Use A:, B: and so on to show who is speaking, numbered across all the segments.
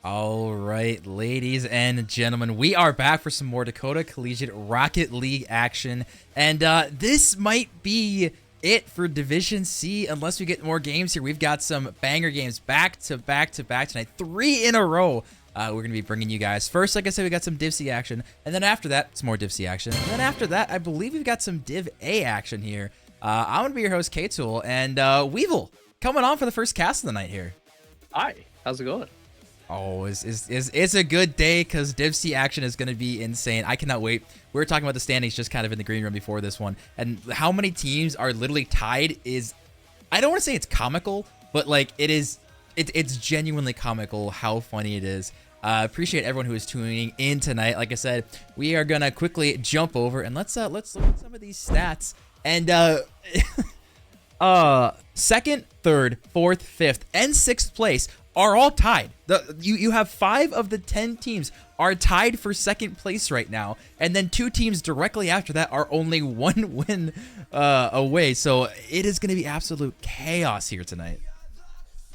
A: All right, ladies and gentlemen, we are back for some more Dakota Collegiate Rocket League action. And this might be it for Division C unless we get more games here. We've got some banger games back to back to back tonight, 3 in a row. We're going to be bringing you guys. First, like I said, we got some Div C action. And then after that, some more Div C action. And then after that, I believe we've got some Div A action here. I'm going to be your host, K-Tool, and Weevil coming on for the first cast of the night here.
B: Hi, how's it going?
A: Oh, it's a good day because Div C action is going to be insane. I cannot wait. We were talking about the standings just kind of in the green room before this one, and how many teams are literally tied is, I don't want to say it's comical, but like it's genuinely comical how funny it is. Appreciate everyone who is tuning in tonight. Like I said, we are gonna quickly jump over and let's look at some of these stats. And second, third, fourth, fifth, and sixth place are all tied. You have 5 of the 10 teams are tied for second place right now, and then 2 teams directly after that are only 1 win away. So it is going to be absolute chaos here tonight.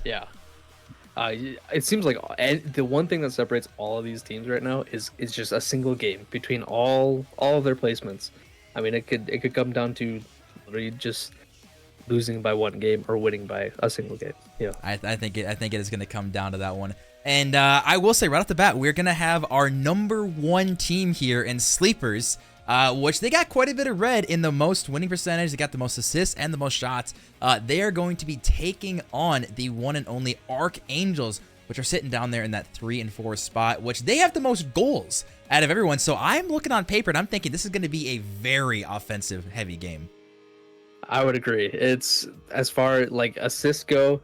B: Yeah. It seems like the one thing that separates all of these teams right now is just a single game between all of their placements. I mean, it could come down to literally just losing by 1 game or winning by a single game. Yeah,
A: I think it is going to come down to that one. And I will say right off the bat, we're going to have our #1 team here in Sleepers, which they got quite a bit of red in the most winning percentage. They got the most assists and the most shots. They are going to be taking on the one and only ARK Angels, which are sitting down there in that 3 and 4 spot, which they have the most goals out of everyone. So I'm looking on paper and I'm thinking this is going to be a very offensive heavy game.
B: I would agree. It's as far like assists go,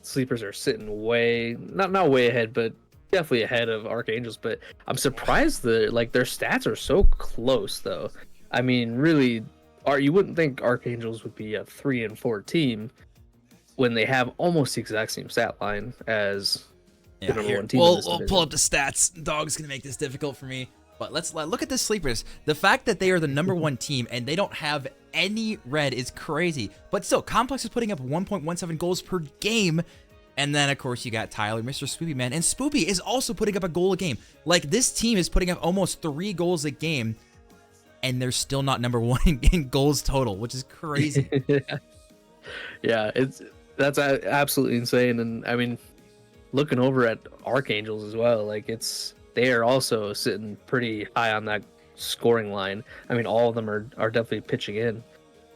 B: Sleepers are sitting way not way ahead, but definitely ahead of Archangels. But I'm surprised that their stats are so close though. I mean, really, you wouldn't think Archangels would be a 3 and 4 team when they have almost the exact same stat line as the #1 team.
A: We'll pull up the stats. Dog's gonna make this difficult for me. But let's look at the Sleepers. The fact that they are the #1 team and they don't have any red is crazy. But still, Complex is putting up 1.17 goals per game. And then, of course, you got Tyler, Mr. Spoopy, man. And Spoopy is also putting up a goal a game. Like, this team is putting up almost 3 goals a game. And they're still not #1 in goals total, which is crazy.
B: Yeah, that's absolutely insane. And, I mean, looking over at Archangels as well, they are also sitting pretty high on that scoring line. I mean, all of them are definitely pitching in,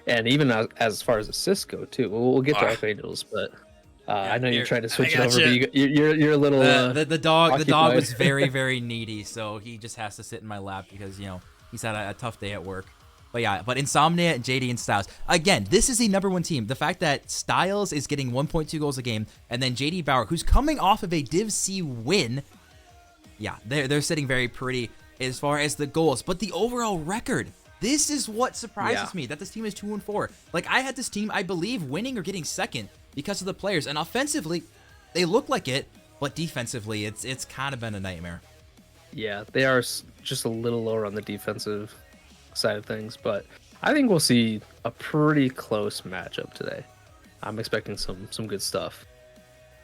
B: and even as far as assists go too. We'll get to Archangels, but I know you're trying to switch it over. But you're a little
A: the dog was very very needy, so he just has to sit in my lap because he's had a tough day at work. But yeah, but Insomnia, JD, and Styles. Again, this is the #1 team. The fact that Styles is getting 1.2 goals a game, and then JD Bauer, who's coming off of a Div C win. Yeah, they're sitting very pretty as far as the goals, but the overall record, this is what surprises me, that this team is 2 and 4. Like, I had this team, I believe, winning or getting second because of the players, and offensively, they look like it, but defensively, it's kind of been a nightmare.
B: Yeah, they are just a little lower on the defensive side of things, but I think we'll see a pretty close matchup today. I'm expecting some good stuff.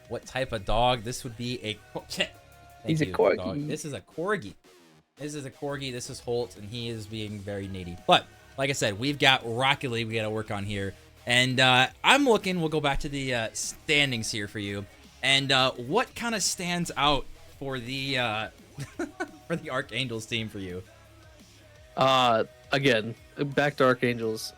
A: What type of dog? This would be a...
B: He's a corgi.
A: Dog. This is a corgi. This is Holt, and he is being very needy. But, like I said, we've got Rocket League we got to work on here. And I'm looking, we'll go back to the standings here for you. And what kind of stands out for the for the Archangels team for you?
B: Again, back to Archangels,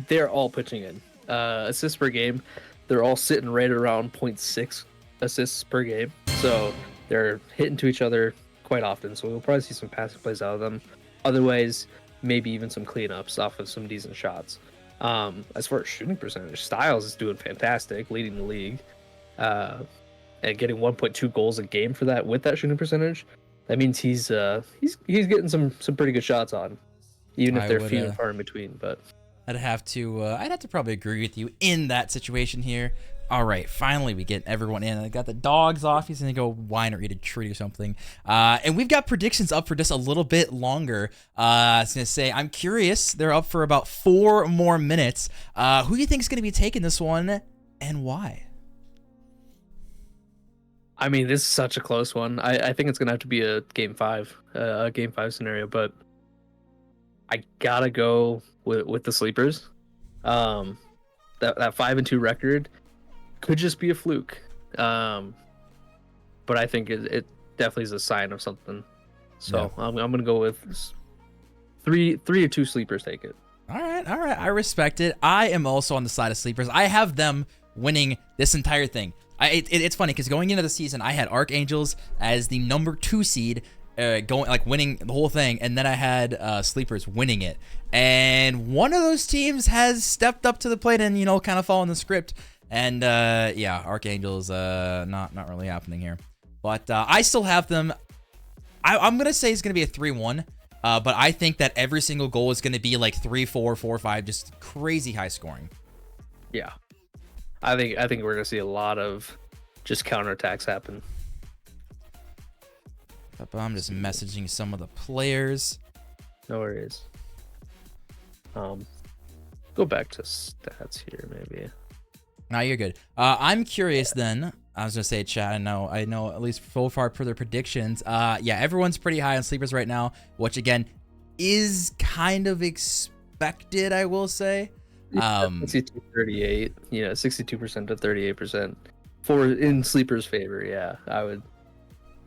B: they're all pitching in. Assists per game, they're all sitting right around 0.6 assists per game. So they're hitting to each other quite often. So we'll probably see some passing plays out of them. Otherwise, maybe even some cleanups off of some decent shots. As far as shooting percentage, Styles is doing fantastic, leading the league, and getting 1.2 goals a game for that with that shooting percentage. That means he's getting some pretty good shots on, even if they're few and far in between. But
A: I'd have to probably agree with you in that situation here. All right, finally we get everyone in. I got the dogs off. He's gonna go whine or eat a treat or something. And we've got predictions up for just a little bit longer. I was gonna say, I'm curious. They're up for about 4 more minutes. Who do you think is gonna be taking this one, and why?
B: I mean, this is such a close one. I think it's gonna have to be a game five scenario, but I gotta go with the sleepers. That 5-2 record could just be a fluke. But I think it definitely is a sign of something. So yeah. I'm gonna go with three or two sleepers take it.
A: All right. I respect it. I am also on the side of sleepers. I have them winning this entire thing. It's funny because going into the season, I had Archangels as the number 2 seed, winning the whole thing, and then I had sleepers winning it. And one of those teams has stepped up to the plate and kind of following the script. And yeah, Archangels not really happening here. But I still have them. I'm gonna say it's gonna be a 3-1. But I think that every single goal is gonna be like 3-4, 4-5, just crazy high scoring.
B: Yeah. I think we're gonna see a lot of just counterattacks happen.
A: I'm just messaging some of the players.
B: No worries. Go back to stats here, maybe.
A: No, you're good. I'm curious then. I was gonna say, chat. I know. At least so far per their predictions. Yeah, everyone's pretty high on sleepers right now, which again is kind of expected. I will say.
B: 62-38. 62% to 38% in sleepers' favor. Yeah,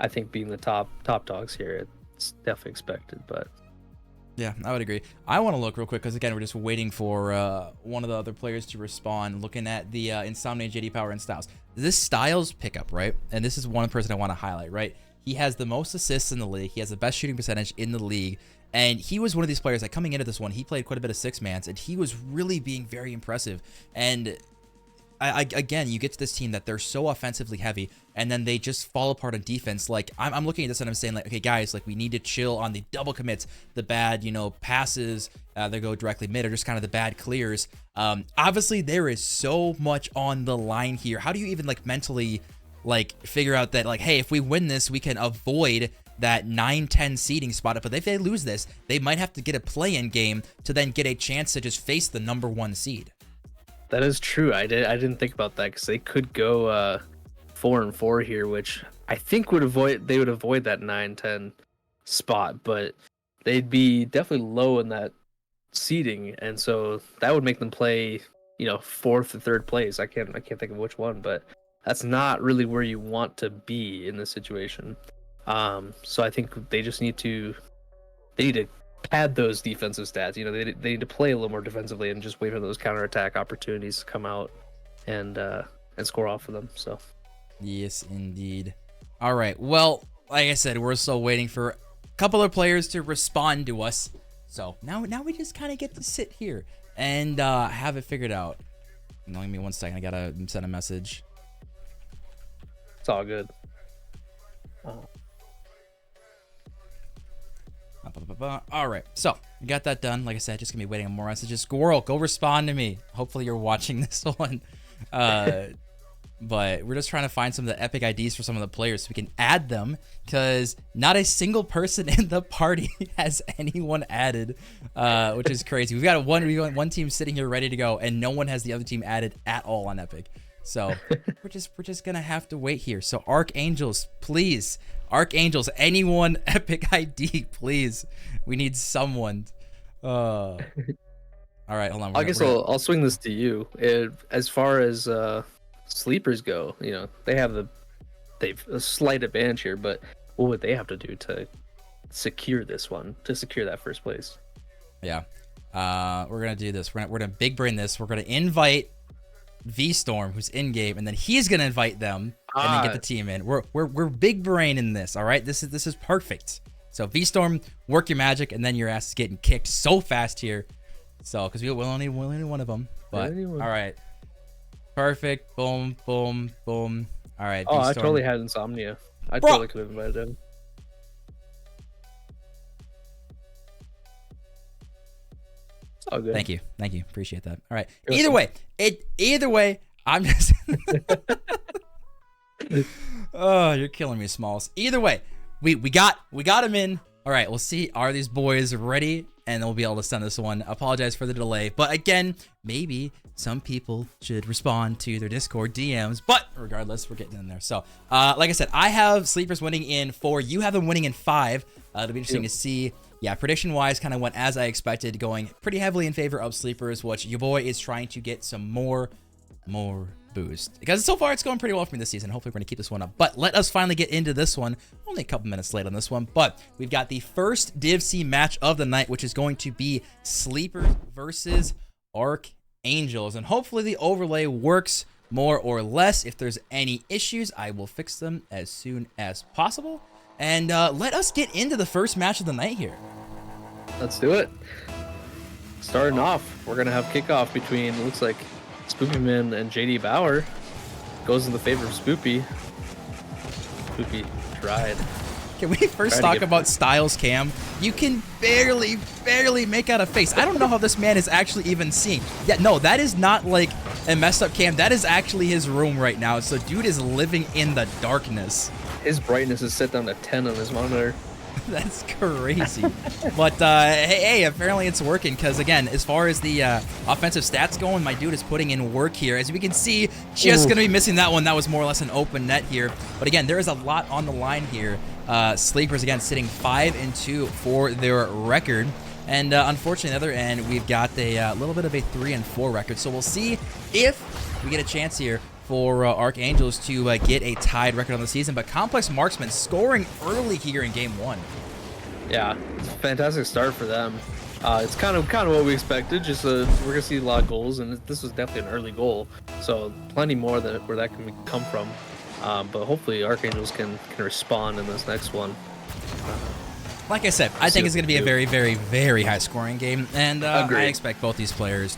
B: I think being the top dogs here, it's definitely expected. But
A: yeah, I would agree. I want to look real quick because again, we're just waiting for one of the other players to respond. Looking at the Insomnia, JD Power, and Styles. This Styles pickup, right? And this is one person I want to highlight, right? He has the most assists in the league. He has the best shooting percentage in the league. And he was one of these players that coming into this one, he played quite a bit of 6-mans, and he was really being very impressive. And again, you get to this team that they're so offensively heavy, and then they just fall apart on defense. Like, I'm looking at this and I'm saying, like, okay, guys, like, we need to chill on the double commits, the bad, passes that go directly mid, or just kind of the bad clears. Obviously, there is so much on the line here. How do you even, like, mentally, like, figure out that, like, hey, if we win this, we can avoid that 9-10 seeding spot? But if they lose this, they might have to get a play-in game to then get a chance to just face the number 1 seed.
B: That is true. I didn't think about that because they could go 4-4 here, which I think would avoid that 9-10 spot, but they'd be definitely low in that seeding, and so that would make them play 4th or 3rd place. I can't think of which one, but that's not really where you want to be in this situation. So I think they need to pad those defensive stats. They need to play a little more defensively and just wait for those counterattack opportunities to come out and score off of them. So
A: yes, indeed. All right. Well, like I said, we're still waiting for a couple of players to respond to us. So now we just kind of get to sit here and have it figured out. Give me 1 second. I gotta send a message.
B: It's all good.
A: All right, so we got that done. Like I said, just gonna be waiting on more messages. Squirrel, go respond to me. Hopefully you're watching this one. But we're just trying to find some of the epic IDs for some of the players so we can add them, because not a single person in the party has anyone added, which is crazy. We got one team sitting here ready to go, and no one has the other team added at all on Epic. So we're just gonna have to wait here. So Archangels, please. Archangels, anyone epic ID, please. We need someone. All right, hold on.
B: I'll swing this to you. As far as sleepers go, they've a slight advantage here, but what would they have to do to secure this one, to secure that first place?
A: Yeah, we're gonna do this. We're gonna big brain this. We're gonna invite V-Storm, who's in game, and then he's gonna invite them and then get the team in. We're big brain in this. All right, this is perfect. So V-Storm, work your magic, and then your ass is getting kicked so fast here. So because we'll only need one of them. But all right, perfect. Boom, boom, boom. All right.
B: Oh, I totally had Insomnia. I totally could have invited him. Oh, good.
A: Thank you. Appreciate that. All right. Either way, I'm just. Oh, you're killing me, Smalls. Either way, we got him in. All right. We'll see. Are these boys ready and then we'll be able to send this one. Apologize for the delay, but again, maybe some people should respond to their Discord DMs, but regardless, we're getting in there. So, like I said, I have Sleepers winning in 4. You have them winning in 5. It'll be interesting to see. Yeah, prediction-wise, kind of went as I expected, going pretty heavily in favor of Sleepers, which your boy is trying to get some more boost. Because so far, it's going pretty well for me this season. Hopefully, we're going to keep this one up. But let us finally get into this one. Only a couple minutes late on this one. But we've got the first Div C match of the night, which is going to be Sleepers versus ARK Angels. And hopefully, the overlay works more or less. If there's any issues, I will fix them as soon as possible. And let us get into the first match of the night here.
B: Let's do it. Starting off, we're going to have kickoff between, looks like, Spoopyman and JD Bauer. Goes in the favor of Spoopy. Spoopy tried.
A: Can we first talk about Styles' cam? You can barely make out a face. I don't know how this man is actually even seeing. Yeah, no, that is not like a messed up cam. That is actually his room right now. So dude is living in the darkness.
B: His brightness is set down to 10 on his monitor.
A: That's crazy. But hey, apparently it's working because, again, as far as the offensive stats going, my dude is putting in work here. As we can see, just going to be missing that one. That was more or less an open net here. But, again, there is a lot on the line here. Sleepers, again, sitting 5-2 for their record. And unfortunately, on the other end, we've got a little bit of a 3-4 record. So we'll see if we get a chance here for ARK Angels to get a tied record on the season. But Complex Marksman scoring early here in game 1.
B: Yeah, it's a fantastic start for them. It's kind of what we expected. Just we're gonna see a lot of goals, and this was definitely an early goal. So plenty more where that can come from. But hopefully ARK Angels can respond in this next one.
A: Like I said, I think it's going to be a very, very, very high scoring game, and I expect both these players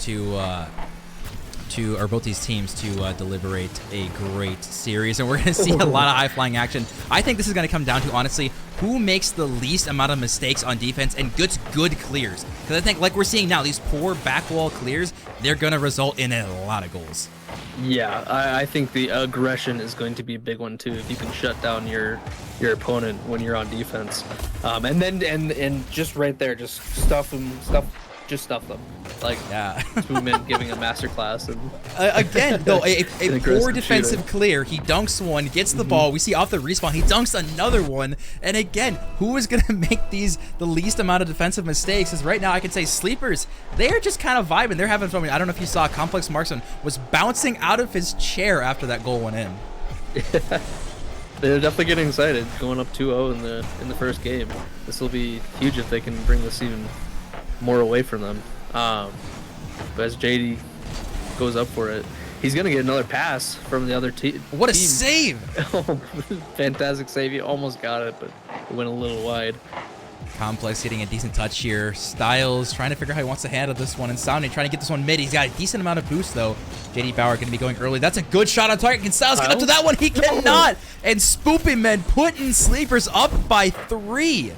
A: or both these teams to deliberate a great series, and we're going to see a lot of high-flying action. I think this is going to come down to, honestly, who makes the least amount of mistakes on defense and gets good clears. Because I think, like we're seeing now, these poor back wall clears, they're going to result in a lot of goals.
B: Yeah, I think the aggression is going to be a big one too. If you can shut down your opponent when you're on defense, and then just right there, just stuff them. Like,
A: yeah,
B: Spoopman giving a masterclass. And
A: again, though, a poor defensive shooting. Clear. He dunks one, gets the ball. We see off the respawn, he dunks another one. And again, who is going to make the least amount of defensive mistakes? Is right now I can say Sleepers. They're just kind of vibing. They're having fun. I don't know if you saw, Complex Marksman was bouncing out of his chair after that goal went in.
B: Yeah. They're definitely getting excited, going up 2-0 in the first game. This will be huge if they can bring this even more away from them. But as JD goes up for it, he's gonna get another pass from the other team.
A: What a save!
B: Oh, fantastic save. He almost got it, but it went a little wide.
A: Complex getting a decent touch here. Styles trying to figure out how he wants to handle this one. And Sounding trying to get this one mid. He's got a decent amount of boost, though. JD Bauer going to be going early. That's a good shot on target. Can Styles get up to that one? He cannot! And Spoopyman putting Sleepers up by 3.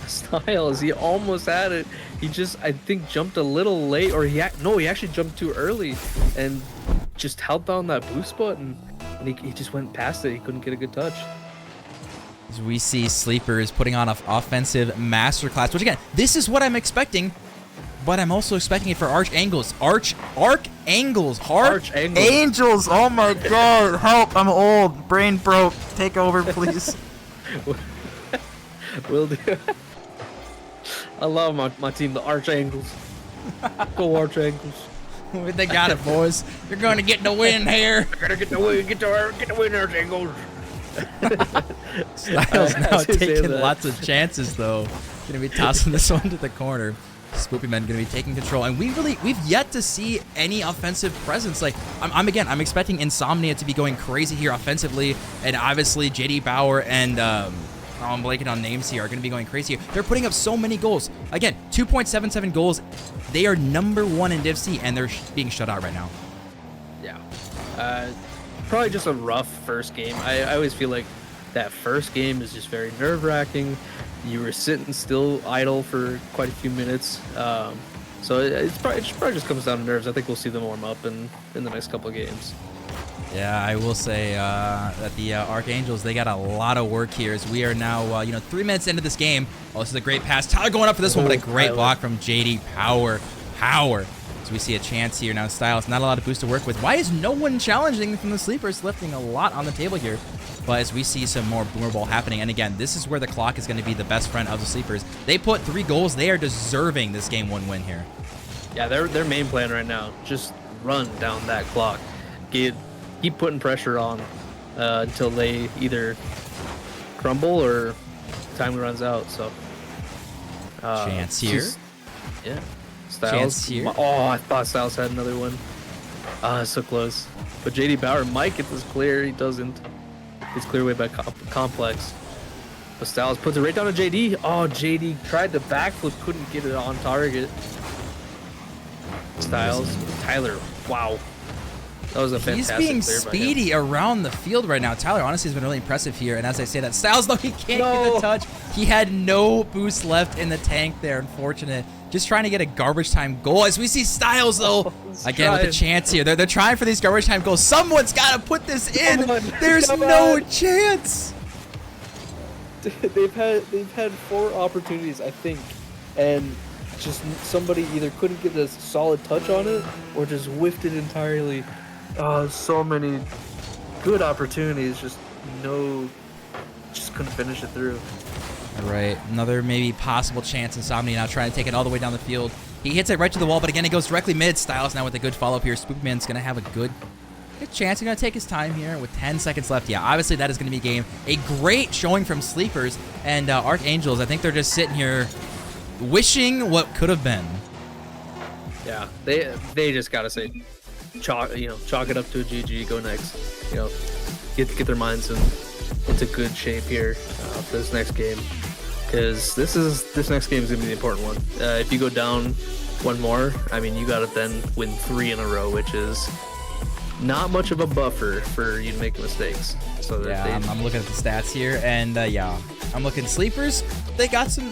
B: Styles, he almost had it. He just, I think, jumped a little late, or he actually jumped too early and just held down that boost button, and he just went past it. He couldn't get a good touch.
A: As we see Sleepers putting on an offensive masterclass, which again, this is what I'm expecting, but I'm also expecting it for ARK Angels. ARK Angels. Oh my god, help, I'm old, brain broke. Take over, please.
B: Will do. I love my team, the ARK Angels. Go ARK Angels.
A: They got it, boys. You're going to get the win here.
B: You're going to get the win. Get the win, ARK Angels.
A: Styles now taking lots of chances, though. Going to be tossing this one to the corner. Spoopyman going to be taking control, and we've yet to see any offensive presence. Like I'm expecting Insomnia to be going crazy here offensively, and obviously JD Bauer and I'm blanking on names here, are going to be going crazy here. They're putting up so many goals. Again, 2.77 goals. They are #1 in Div C, and they're being shut out right now.
B: Yeah. Probably just a rough first game. I always feel like that first game is just very nerve-wracking. You were sitting still idle for quite a few minutes. So it probably just comes down to nerves. I think we'll see them warm up in the next couple of games.
A: Yeah, I will say that the Archangels, they got a lot of work here as we are now, 3 minutes into this game. Oh, this is a great pass. Tyler going up for this one, but a great block from JD. Power. So we see a chance here. Now Styles, not a lot of boost to work with. Why is no one challenging from the sleepers, lifting a lot on the table here? But as we see some more boomer ball happening, and again, this is where the clock is going to be the best friend of the sleepers. They put 3 goals. They are deserving this game 1 win here.
B: Yeah, their main plan right now, just run down that clock. Keep putting pressure on until they either crumble or time runs out. So
A: chance here.
B: Yeah. Styles.
A: Chance here.
B: Oh, I thought Styles had another one. So close. But JD Bauer might get this clear. He doesn't. It's clear away by Complex. But Styles puts it right down to JD. Oh, JD tried to backflip, couldn't get it on target. Styles. Tyler. Wow. That was a fantastic
A: He's being
B: clear by
A: speedy around the field right now. Tyler honestly has been really impressive here. And as I say that, Styles, though, he can't get the touch. He had no boost left in the tank there. Unfortunate. Just trying to get a garbage time goal. As we see Styles, though, again with a chance here. They're trying for these garbage time goals. Someone's got to put this in. There's no chance.
C: They've had 4 opportunities, I think, and just somebody either couldn't get a solid touch on it or just whiffed it entirely. So many good opportunities, just couldn't finish it through.
A: All right, another maybe possible chance. Insomnia now trying to take it all the way down the field. He hits it right to the wall, but again, it goes directly mid. Styles now with a good follow-up here. Spookman's going to have a good chance. He's going to take his time here with 10 seconds left. Yeah, obviously that is going to be game. A great showing from Sleepers and Archangels. I think they're just sitting here wishing what could have been.
B: Yeah, they just got to say, chalk it up to a GG, go next. Get their minds into good shape here for this next game. Because this next game is going to be the important one. If you go down 1 more, I mean, you got to then win 3 in a row, which is not much of a buffer for you to make mistakes. So
A: yeah, I'm looking at the stats here, and yeah, I'm looking Sleepers. They got some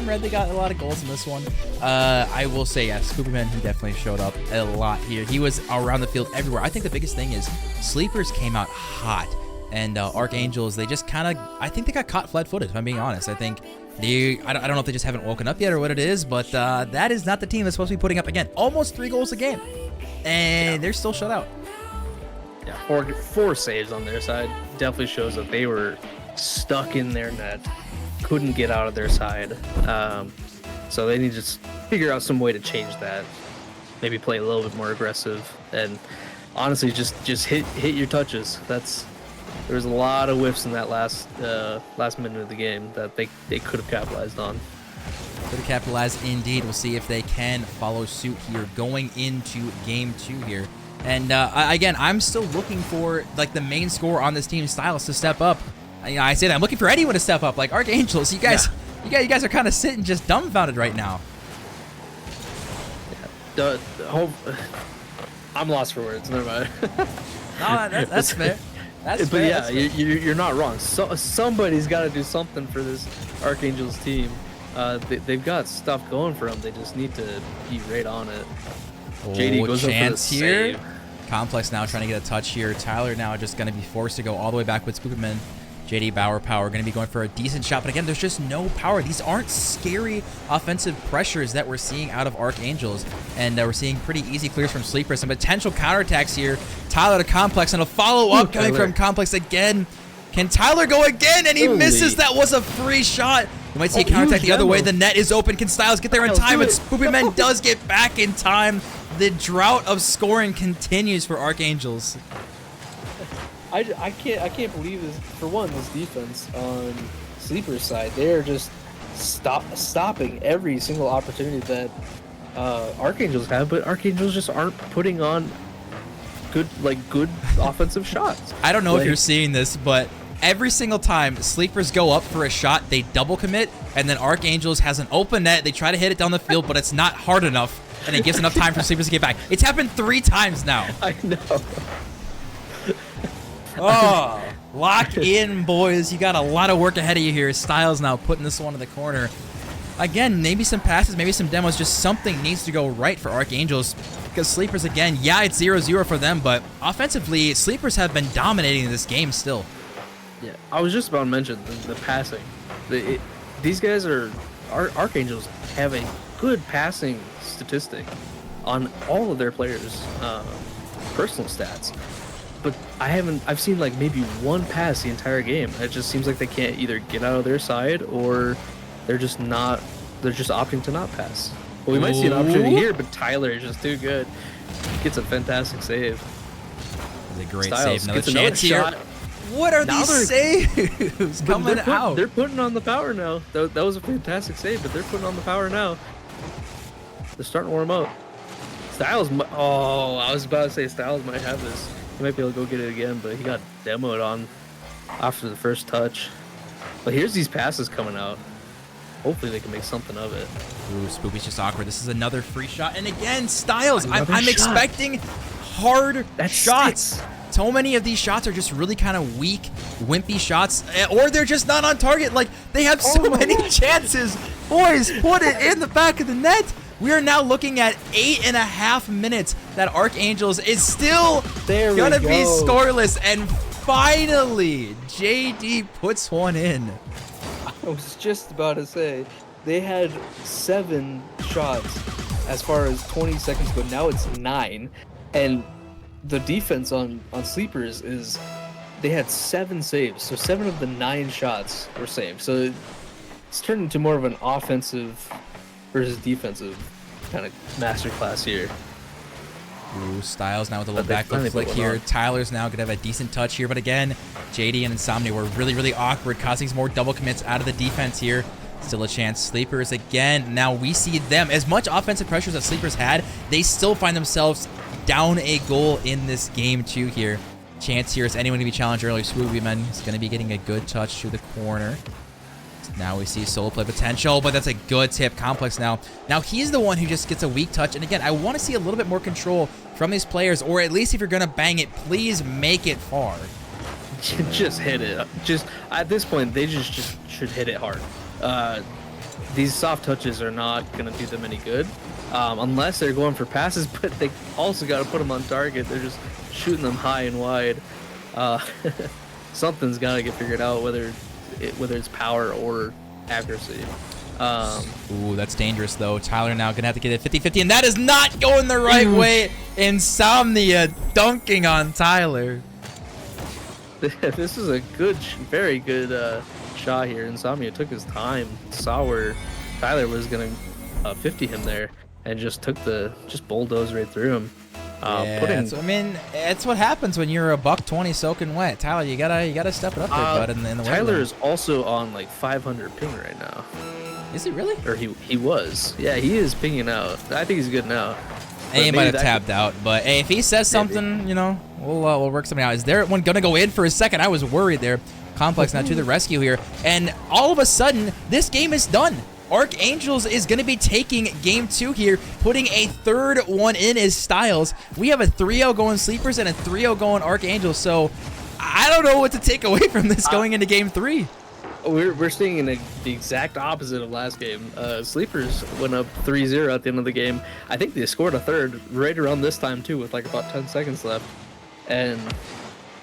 A: red. They got a lot of goals in this one. I will say, yeah, Scooperman, he definitely showed up a lot here. He was around the field everywhere. I think the biggest thing is Sleepers came out hot, and Archangels, they just kind of, I think they got caught flat-footed, if I'm being honest. I think I don't know if they just haven't woken up yet or what it is, but that is not the team that's supposed to be putting up, again, almost 3 goals a game, and they're still shut out.
B: Yeah, 4 saves on their side definitely shows that they were stuck in their net, couldn't get out of their side. So they need to just figure out some way to change that. Maybe play a little bit more aggressive, and honestly, just hit your touches. There was a lot of whiffs in that last minute of the game that they could have capitalized on.
A: Could have capitalized indeed. We'll see if they can follow suit here going into game 2 here. And again, I'm still looking for like the main scorer on this team, Styles, to step up. I say that I'm looking for anyone to step up, like Archangels. You guys are kind of sitting just dumbfounded right now.
B: Yeah. I'm lost for words. Never mind.
A: No, that's fair. That's
B: but
A: fair.
B: yeah, you're not wrong. Somebody's got to do something for this Archangels team. They've got stuff going for them. They just need to be right on it. JD goes
A: chance
B: up for the
A: here.
B: save.
A: Complex now trying to get a touch here. Tyler now just going to be forced to go all the way back with Spookerman. JD Bauer Power going to be going for a decent shot, but again, there's just no power. These aren't scary offensive pressures that we're seeing out of Archangels, and we're seeing pretty easy clears from Sleeper. Some potential counterattacks here. Tyler to Complex, and a follow-up coming from Complex again. Can Tyler go again? And he misses. That was a free shot. You might see a counterattack the other way. The net is open. Can Styles get there in time? But Spoopyman does get back in time. The drought of scoring continues for Archangels.
C: I can't believe this. For one, this defense on Sleeper's side, they are just stopping every single opportunity that Archangels have, but Archangels just aren't putting on good offensive shots.
A: I don't know if you're seeing this, but every single time Sleepers go up for a shot, they double commit, and then Archangels has an open net. They try to hit it down the field, but it's not hard enough, and it gives enough time for Sleepers to get back. It's happened 3 times now.
C: I know.
A: Oh, lock in, boys. You got a lot of work ahead of you here. Styles now putting this one in the corner. again, maybe some passes, maybe some demos, just something needs to go right for Archangels. Because Sleepers, again, yeah, it's 0-0 for them, but offensively, Sleepers have been dominating this game still.
B: Yeah, I was just about to mention the passing. These guys Archangels have a good passing statistic on all of their players' personal stats. But I've seen like maybe one pass the entire game. It just seems like they can't either get out of their side or they're just opting to not pass. But we might see an opportunity here, but Tyler is just too good. Gets a fantastic save.
A: It's a great
B: Styles
A: save. Another
B: gets
A: chance here.
B: shot.
A: What are these saves coming out?
B: They're putting on the power now. That was a fantastic save, but they're putting on the power now. They're starting to warm up. Styles, oh, I was about to say Styles might have this. He might be able to go get it again, but he got demoed on after the first touch. But here's these passes coming out. Hopefully they can make something of it.
A: Ooh, Spoopy's just awkward. This is another free shot. And again, Styles, I'm expecting hard shots. So many of these shots are just really kind of weak, wimpy shots, or they're just not on target. Like, they have so many chances. Boys, put it in the back of the net. We are now looking at 8.5 minutes that Archangels is still gonna be scoreless. And finally, JD puts one in.
C: I was just about to say, they had 7 shots as far as 20 seconds ago. Now it's 9. And the defense on Sleepers is they had 7 saves. So 7 of the 9 shots were saved. So it's turned into more of an offensive versus defensive kind of masterclass here.
A: Ooh, Styles now with a little backflip flick here. Tyler's now going to have a decent touch here. But again, JD and Insomnia were really, really awkward, causing some more double commits out of the defense here. Still a chance. Sleepers again. Now we see them. As much offensive pressures that Sleepers had, they still find themselves down a goal in this game too here. Chance here is anyone to be challenged early. Swoopyman is going to be getting a good touch to the corner. Now we see solo play potential, but that's a good tip. Complex now. Now he's the one who just gets a weak touch. And again, I want to see a little bit more control from these players, or at least if you're going to bang it, please make it far.
B: Just hit it. Just at this point, they just should hit it hard. These soft touches are not going to do them any good unless they're going for passes, but they also got to put them on target. They're just shooting them high and wide. Something's got to get figured out, whether it's power or accuracy.
A: Ooh, that's dangerous, though. Tyler now going to have to get it 50-50, and that is not going the right way. Insomnia dunking on Tyler.
B: This is a good, very good shot here. Insomnia took his time, saw where Tyler was going to 50 him there, and just bulldozed right through him.
A: Yeah, I mean, it's what happens when you're a $120 soaking wet. Tyler, you gotta step it up there, bud. In the
B: Tyler is also on like 500 ping right now.
A: Is he really?
B: Or he was. Yeah, he is pinging out. I think he's good now.
A: He might have tapped out, but hey, if he says something, you know, we'll work something out. Is there one gonna go in for a second? I was worried there. Complex now to the rescue here, and all of a sudden, this game is done. Archangels is going to be taking game 2 here, putting a third one in as Styles. We have a 3-0 going Sleepers and a 3-0 going Archangels, so I don't know what to take away from this going into game 3.
B: We're seeing the exact opposite of last game. Sleepers went up 3-0 at the end of the game. I think they scored a third right around this time too, with like about 10 seconds left, and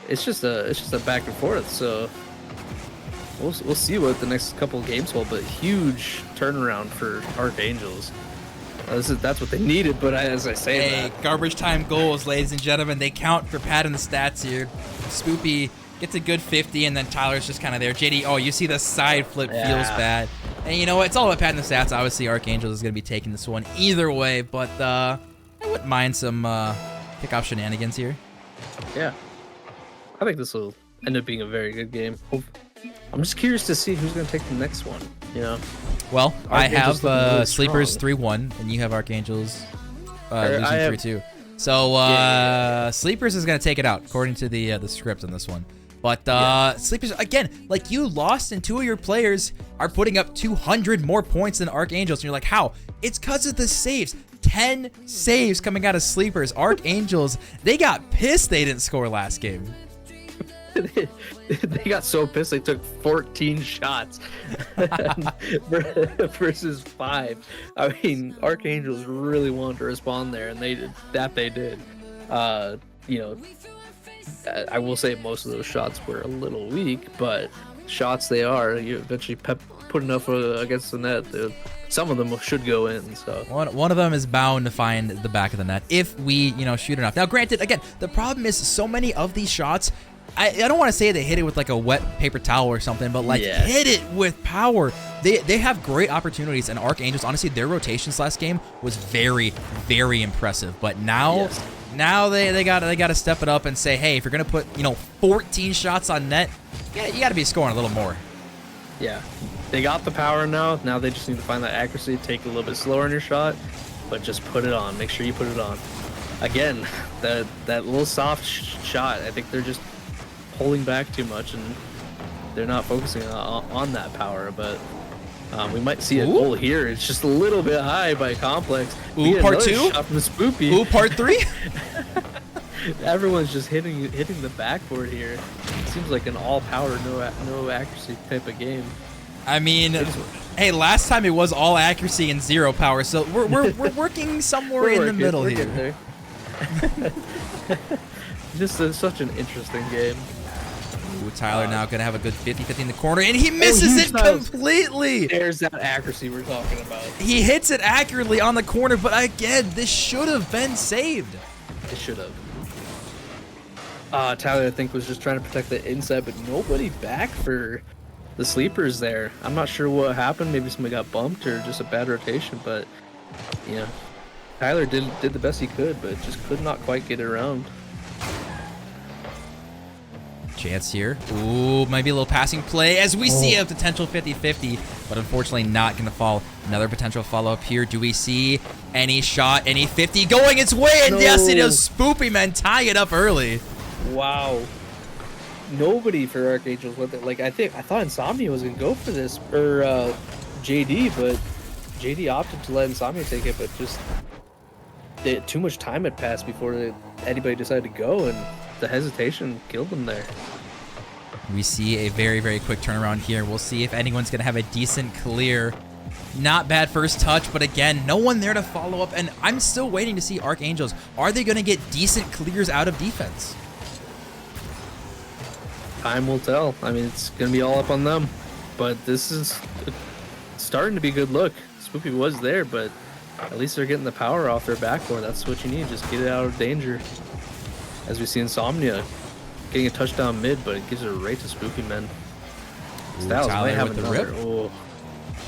B: it's just a back and forth. So we'll see what the next couple of games hold, but huge turnaround for Archangels. That's what they needed, but as I say,
A: garbage time goals, ladies and gentlemen, they count for padding the stats here. Spoopy gets a good 50, and then Tyler's just kind of there. JD, oh, you see the side flip feels bad. And you know what? It's all about padding the stats. Obviously, Archangels is going to be taking this one either way, but I wouldn't mind some pick-off shenanigans here.
B: Yeah. I think this will end up being a very good game. I'm just curious to see who's going to take the next one, you know?
A: Well, I have really Sleepers 3-1, and you have Archangels losing 3-2. So Sleepers is going to take it out, according to the script on this one. But Sleepers, again, like you lost and 2 of your players are putting up 200 more points than Archangels. And you're like, how? It's because of the saves. 10 saves coming out of Sleepers. Archangels, they got pissed they didn't score last game.
B: they got so pissed they took 14 shots versus 5. I mean, Archangels really wanted to respond there, and they did. You know, I will say most of those shots were a little weak, but shots they are. You eventually put enough against the net. Some of them should go in. So
A: one of them is bound to find the back of the net if we, shoot enough. Now, granted, again, the problem is so many of these shots. I don't want to say they hit it with like a wet paper towel or something, but like hit it with power. They have great opportunities, and Archangels, honestly, their rotations last game was very, very impressive. But now, now they gotta step it up and say, hey, if you're gonna put 14 shots on net, you gotta be scoring a little more.
B: Yeah, they got the power now. Now they just need to find that accuracy, take it a little bit slower in your shot, but just put it on. Make sure you put it on. Again, that little soft shot. I think they're just pulling back too much, and they're not focusing on that power. But we might see a goal here. It's just a little bit high by Complex.
A: Ooh, part 2?
B: Shot from Spoopy.
A: Ooh, part 3?
B: Everyone's just hitting the backboard here. It seems like an all power, no accuracy type of game.
A: I mean, hey, last time it was all accuracy and 0 power, so we're working somewhere in the middle here.
B: This is such an interesting game.
A: Ooh, Tyler now gonna have a good 50-50 in the corner, and he misses it completely.
B: There's that accuracy we're talking about.
A: He hits it accurately on the corner, but again, this should have been saved.
B: It should have. Tyler, I think, was just trying to protect the inside, but nobody back for the sleepers there. I'm not sure what happened. Maybe somebody got bumped or just a bad rotation, but Tyler did the best he could, but just could not quite get it around.
A: Chance here. Ooh, might be a little passing play as we see a potential 50-50, but unfortunately not going to fall. Another potential follow-up here. Do we see any shot, any 50 going its way? And yes, it is. Spoopy, man, tying it up early.
C: Wow. Nobody for Archangels with it. Like, I thought Insomnia was going to go for this, or JD, but JD opted to let Insomnia take it, but just too much time had passed before anybody decided to go, and the hesitation killed them there.
A: We see a very, very quick turnaround here. We'll see if anyone's going to have a decent clear. Not bad first touch, but again, no one there to follow up, and I'm still waiting to see Archangels. Are they going to get decent clears out of defense?
B: Time will tell. I mean, it's going to be all up on them, but this is starting to be a good look. Spoopy was there, but at least they're getting the power off their backboard. That's what you need. Just get it out of danger. As we see Insomnia getting a touchdown mid, but it gives it right to Spoopy, man. Styles might have
A: with
B: another.
A: the rip.
B: Oh,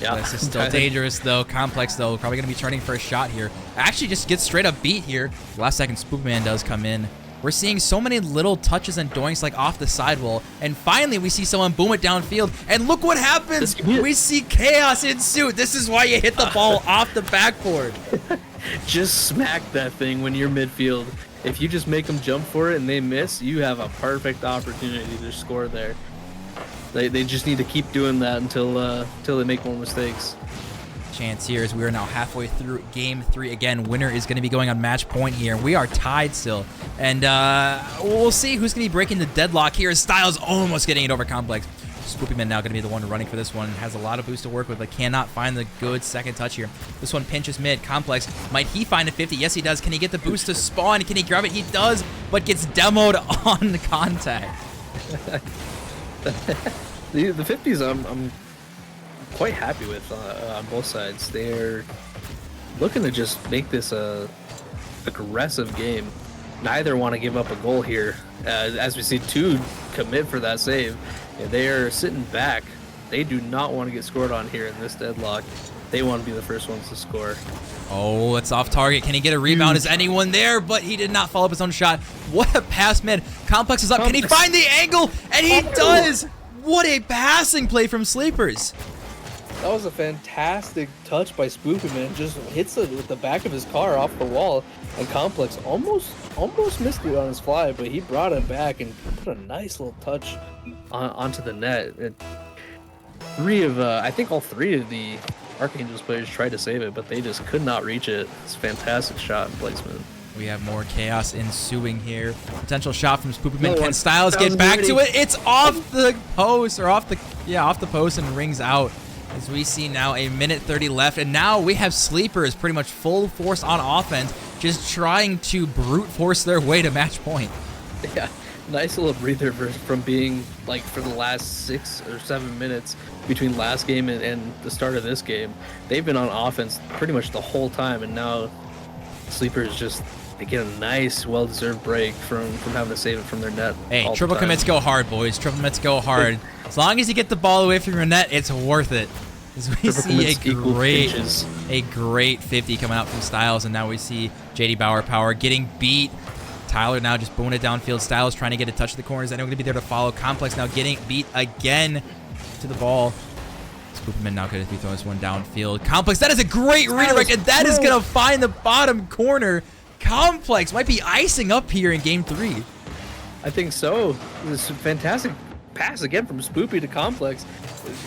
B: yeah.
A: This is still dangerous, though. Complex, though, probably going to be turning for a shot here. Actually, just gets straight up beat here. Last second, Spoopy Man does come in. We're seeing so many little touches and doinks like off the sidewall. And finally, we see someone boom it downfield. And look what happens. We see chaos ensue. This is why you hit the ball off the backboard.
B: Just smack that thing when you're midfield. If you just make them jump for it and they miss, you have a perfect opportunity to score there. They just need to keep doing that until they make more mistakes.
A: Chance here as we are now halfway through game 3. Again, winner is going to be going on match point here. We are tied still. And we'll see who's going to be breaking the deadlock here. Styles almost getting it over Complex. Spoopy Man now going to be the one running for this one. Has a lot of boost to work with, but cannot find the good second touch here. This one pinches mid. Complex, might he find a 50? Yes, he does. Can he get the boost to spawn? Can he grab it? He does, but gets demoed on the contact.
B: The 50s, I'm quite happy with on both sides. They're looking to just make this a aggressive game. Neither want to give up a goal here. As we see 2 commit for that save. They are sitting back. They do not want to get scored on here in this deadlock. They want to be the first ones to score.
A: Oh, it's off target. Can he get a rebound? Is anyone there? But he did not follow up his own shot. What a pass mid. Complex is up. Can he find the angle? And he does. What a passing play from Sleepers.
C: That was a fantastic touch by Spoopy, man. Just hits it with the back of his car off the wall, and Complex almost missed it on his fly, but he brought it back and put a nice little touch onto the net. I think all 3 of the Archangels players tried to save it, but they just could not reach it. It's a fantastic shot and placement.
A: We have more chaos ensuing here. Potential shot from Spoopman.
B: No
A: Can
B: one.
A: Styles get
B: Styles
A: back
B: ready.
A: to it? It's off the post, or off the post, and rings out. As we see now a minute 30 left, and now we have Sleepers pretty much full force on offense, just trying to brute force their way to match point.
B: Yeah, nice little breather from being like for the last 6 or 7 minutes between last game and the start of this game. They've been on offense pretty much the whole time, and now Sleepers just they get a nice, well-deserved break from having to save it from their net.
A: Hey,
B: all the
A: triple
B: time.
A: commits go hard, boys. Triple commits go hard. As long as you get the ball away from your net, it's worth it. As we
B: Triple
A: see
B: commits equal pinches.
A: a great 50 coming out from Styles, and now we see JD Bauer Power getting beat. Tyler now just booing it downfield. Styles trying to get a touch of the corners. I know going to be there to follow. Complex now getting beat again to the ball. Spoopman now going to be throwing this one downfield. Complex, that is a great redirect, and that is going to find the bottom corner. Complex might be icing up here in game 3.
B: I think so. This fantastic pass again from Spoopy to Complex.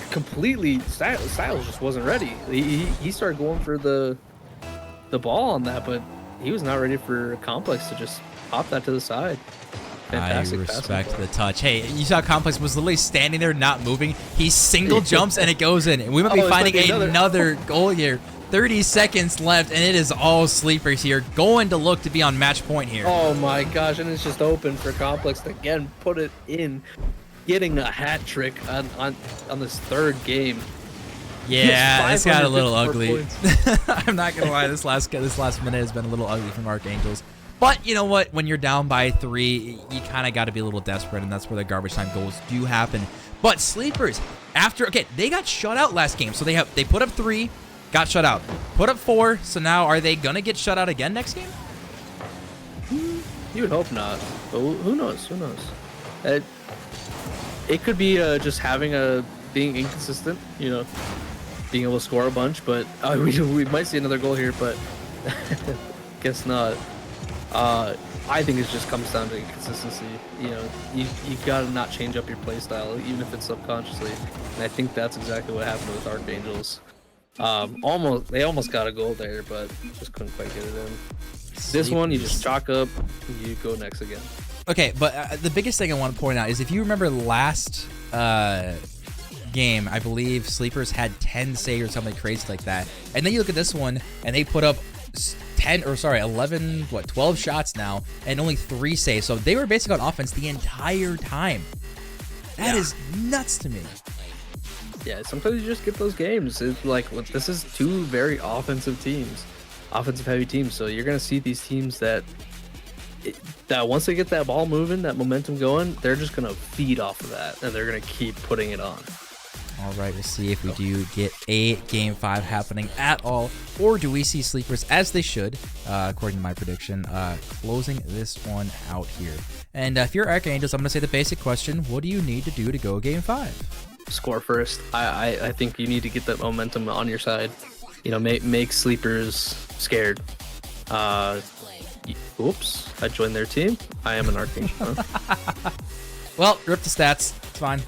B: Completely, Styles just wasn't ready. He started going for the ball on that, but he was not ready for Complex to just pop that to the side. Fantastic
A: I respect
B: passing
A: the touch. Hey, you saw Complex was literally standing there not moving. He single jumps and it goes in. And we might be
B: Oh, it's
A: finding
B: like
A: another goal here. 30 seconds left, and it is all Sleepers here. Going to look to be on match point here.
B: Oh my gosh, and it's just open for Complex to again put it in. Getting a hat trick on this third game.
A: Yeah, this got a little
B: 554
A: ugly. I'm not gonna lie, this last minute has been a little ugly from Archangels. But you know what? When you're down by 3, you kind of got to be a little desperate, and that's where the garbage time goals do happen. But Sleepers, they got shut out last game, so they put up 3, got shut out, put up 4. So now are they gonna get shut out again next game?
B: You would hope not, but who knows? Who knows? It could be just being inconsistent, being able to score a bunch, but we might see another goal here, but guess not. I think it just comes down to inconsistency. You gotta not change up your play style, even if it's subconsciously. And I think that's exactly what happened with Archangels. They almost got a goal there, but just couldn't quite get it in. This one, you just chalk up, you go next again.
A: Okay, but the biggest thing I want to point out is if you remember last game, I believe Sleepers had 10 saves or something crazy like that. And then you look at this one, and they put up 12 shots now, and only 3 saves. So they were basically on offense the entire time. That is nuts to me.
B: Yeah, sometimes you just get those games. It's like, this is 2 very offensive heavy teams. So you're going to see these teams that once they get that ball moving, that momentum going, they're just going to feed off of that, and they're going to keep putting it on.
A: All right, we'll see if we do get a Game 5 happening at all, or do we see Sleepers, as they should, according to my prediction, closing this one out here. And if you're Archangels, I'm going to say the basic question, what do you need to do to go Game 5?
B: Score first. I think you need to get that momentum on your side. Make Sleepers scared. Oops, I joined their team. I am an Archangel.
A: Well, rip the stats. It's fine.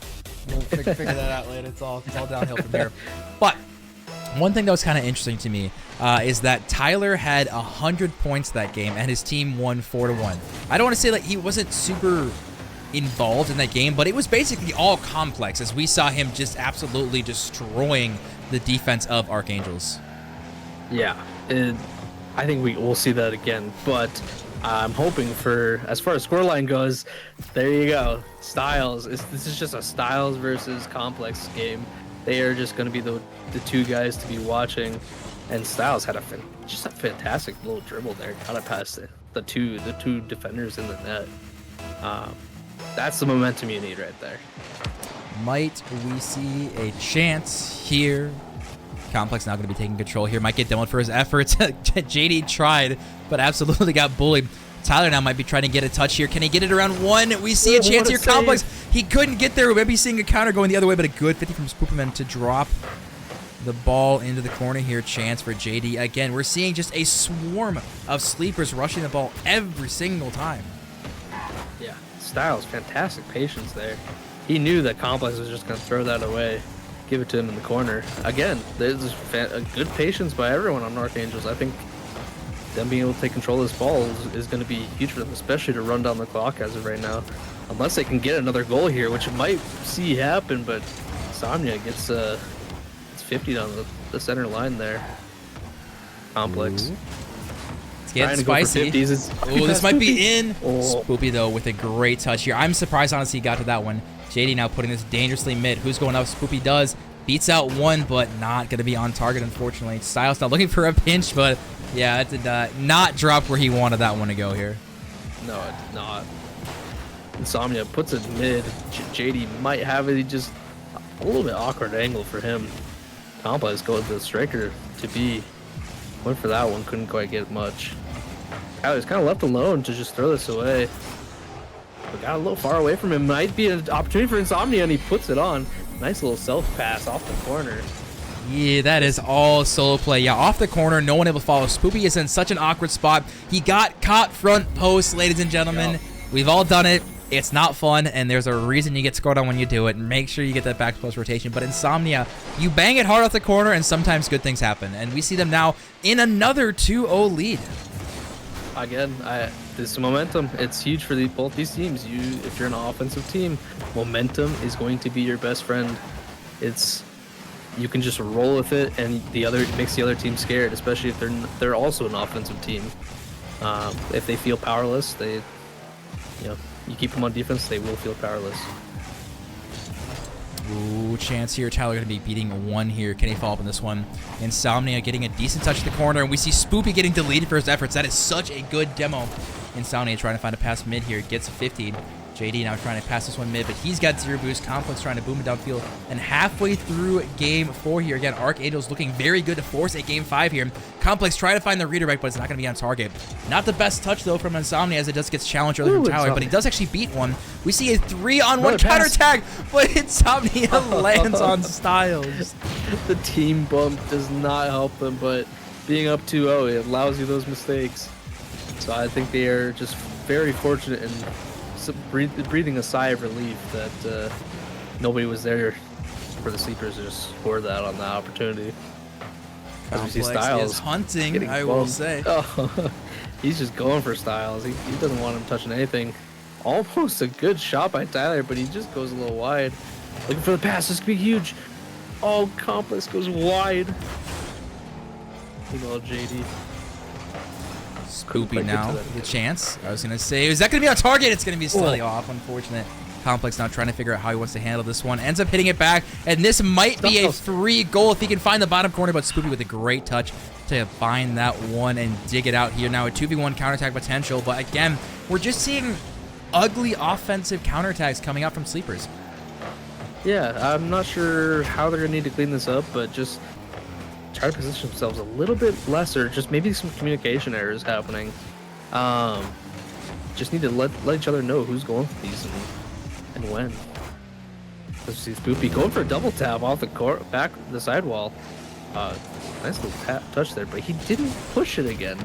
A: We'll figure that out later. It's all downhill from here. But one thing that was kind of interesting to me is that Tyler had 100 points that game, and his team won 4-1. I don't want to say he wasn't super involved in that game, but it was basically all Complex, as we saw him just absolutely destroying the defense of Archangels.
B: Yeah, I think we will see that again, but I'm hoping as far as scoreline goes, there you go. Styles, this is just a Styles versus Complex game. They are just going to be the 2 guys to be watching, and Styles had just a fantastic little dribble there. Got it past the two defenders in the net. That's the momentum you need right there.
A: Might we see a chance here? Complex now going to be taking control here. Might get demoed for his efforts. JD tried, but absolutely got bullied. Tyler now might be trying to get a touch here. Can he get it around 1? We see a chance here. Complex, he couldn't get there. We might be seeing a counter going the other way, but a good 50 from Spooperman to drop the ball into the corner here. Chance for JD. Again, we're seeing just a swarm of Sleepers rushing the ball every single time.
B: Yeah, Styles, fantastic patience there. He knew that Complex was just going to throw that away. Give it to him in the corner. Again, there's a good patience by everyone on Archangels. I think them being able to take control of this ball is going to be huge for them, especially to run down the clock as of right now. Unless they can get another goal here, which might see happen, but Insomnia gets 50 down the center line there. Complex.
A: Ooh. It's getting spicy. Oh, this might be in.
B: Oh.
A: Spoopy, though, with a great touch here. I'm surprised, honestly, he got to that one. JD now putting this dangerously mid. Who's going up? Spoopy does. Beats out one, but not going to be on target, unfortunately. Styles not looking for a pinch, but yeah, it did not drop where he wanted that one to go here.
B: No, it did not. Insomnia puts it mid. JD might have it. He just a little bit awkward angle for him. Complex goes to the striker to be. Went for that one, couldn't quite get much. I was kind of left alone to just throw this away. But got a little far away from him. Might be an opportunity for Insomnia, and he puts it on. Nice little self pass off the corner.
A: Yeah, that is all solo play. Yeah, off the corner, no one able to follow. Spoopy is in such an awkward spot. He got caught front post, ladies and gentlemen.
B: Yep.
A: We've all done it. It's not fun, and there's a reason you get scored on when you do it. Make sure you get that back post rotation. But Insomnia, you bang it hard off the corner, and sometimes good things happen. And we see them now in another 2-0 lead.
B: Again, this momentum, it's huge for both these teams. If you're an offensive team, momentum is going to be your best friend. You can just roll with it, and it makes the other team scared, especially if they're also an offensive team. If they feel powerless, you keep them on defense, they will feel powerless.
A: Ooh, chance here. Tyler going to be beating one here. Can he follow up on this one? Insomnia getting a decent touch to the corner, and we see Spoopy getting deleted for his efforts. That is such a good demo. Insomnia trying to find a pass mid here. Gets 50. JD now trying to pass this one mid, but he's got 0 boost. Complex trying to boom it downfield. And halfway through game 4 here, again, Archangels looking very good to force a game 5 here. Complex trying to find the redirect, but it's not going to be on target. Not the best touch, though, from Insomnia, as it just gets challenged earlier from Tyler, but he does actually beat one. We see a 3-on-1 counterattack, but Insomnia lands on Styles.
B: The team bump does not help them, but being up 2-0, it allows you those mistakes. So I think they are just very fortunate in breathing a sigh of relief that nobody was there for the Sleepers to just score that on that opportunity. As we see Styles
A: is hunting, I will say.
B: Oh, he's just going for Styles. He doesn't want him touching anything. Almost a good shot by Tyler, but he just goes a little wide. Looking for the pass. This could be huge. Oh, Complex goes wide. Well, JD.
A: Spoopy now, the chance. I was going to say, is that going to be on target? It's going to be slightly off, unfortunate. Complex now trying to figure out how he wants to handle this one. Ends up hitting it back, and this might be a 3-goal if he can find the bottom corner, but Spoopy with a great touch to find that one and dig it out here. Now a 2v1 counterattack potential, but again, we're just seeing ugly offensive counterattacks coming out from Sleepers.
B: Yeah, I'm not sure how they're going to need to clean this up, but just try to position themselves a little bit lesser. Just maybe some communication errors happening. Just need to let each other know who's going for these and when. Let's see Spoopy going for a double tap off the back the sidewall. Nice little touch there, but he didn't push it again.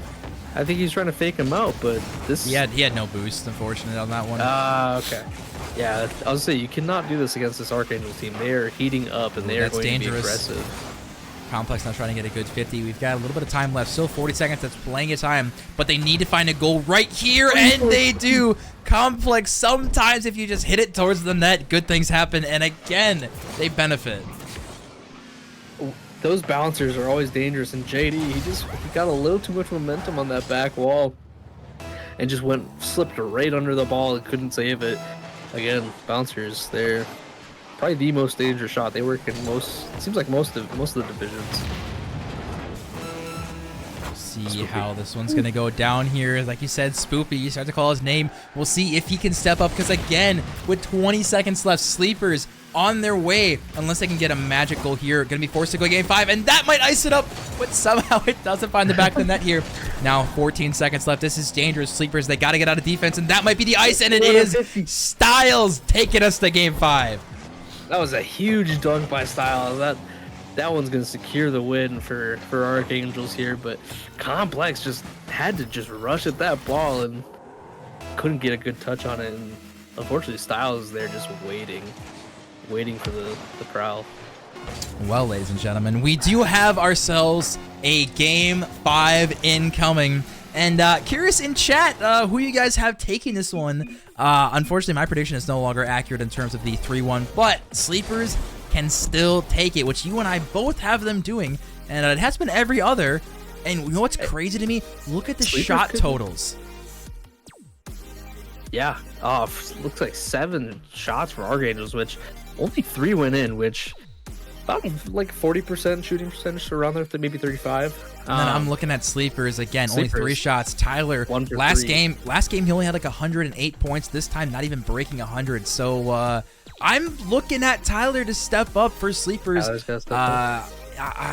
B: I think he's trying to fake him out, but this...
A: He had no boost, unfortunately, on that one.
B: Okay. Yeah, I was saying, you cannot do this against this Archangel team. They are heating up, and they are going to be aggressive.
A: Complex now trying to get a good 50. We've got a little bit of time left. Still 40 seconds. That's plenty of time. But they need to find a goal right here, and they do. Complex, sometimes if you just hit it towards the net, good things happen. And again, they benefit.
B: Those bouncers are always dangerous. And JD, he got a little too much momentum on that back wall. And just slipped right under the ball and couldn't save it. Again, bouncers, they're probably the most dangerous shot. They work in seems like most of the divisions.
A: See
B: Spoopy.
A: how this one's gonna go down here. Like you said, Spoopy, you start to call his name. We'll see if he can step up, because again, with 20 seconds left, Sleepers on their way, unless they can get a magic goal here. Gonna be forced to go game 5, and that might ice it up, but somehow it doesn't find the back of the net here. Now 14 seconds left. This is dangerous. Sleepers, they gotta get out of defense, and that might be the ice, and it is Styles taking us to game 5.
B: That was a huge dunk by Styles. That one's gonna secure the win for Archangels here, but Complex just had to just rush at that ball and couldn't get a good touch on it. And unfortunately, Styles is there just waiting for the prowl.
A: Well, ladies and gentlemen, we do have ourselves a game 5 incoming. And curious in chat who you guys have taking this one. Unfortunately, my prediction is no longer accurate in terms of the 3-1, but Sleepers can still take it, which you and I both have them doing, and it has been every other. And you know what's crazy to me? Look at the
B: Sleepers
A: shot totals.
B: Yeah. Looks like 7 shots for Archangels, which only 3 went in, which about like 40% shooting percentage around there, maybe 35.
A: And then I'm looking at Sleepers again.
B: Sleepers.
A: Only 3 shots. Tyler,
B: 1 for
A: last
B: 3.
A: game he only had like 108 points. This time, not even breaking 100. So I'm looking at Tyler to step up for Sleepers.
B: Tyler's gotta step up.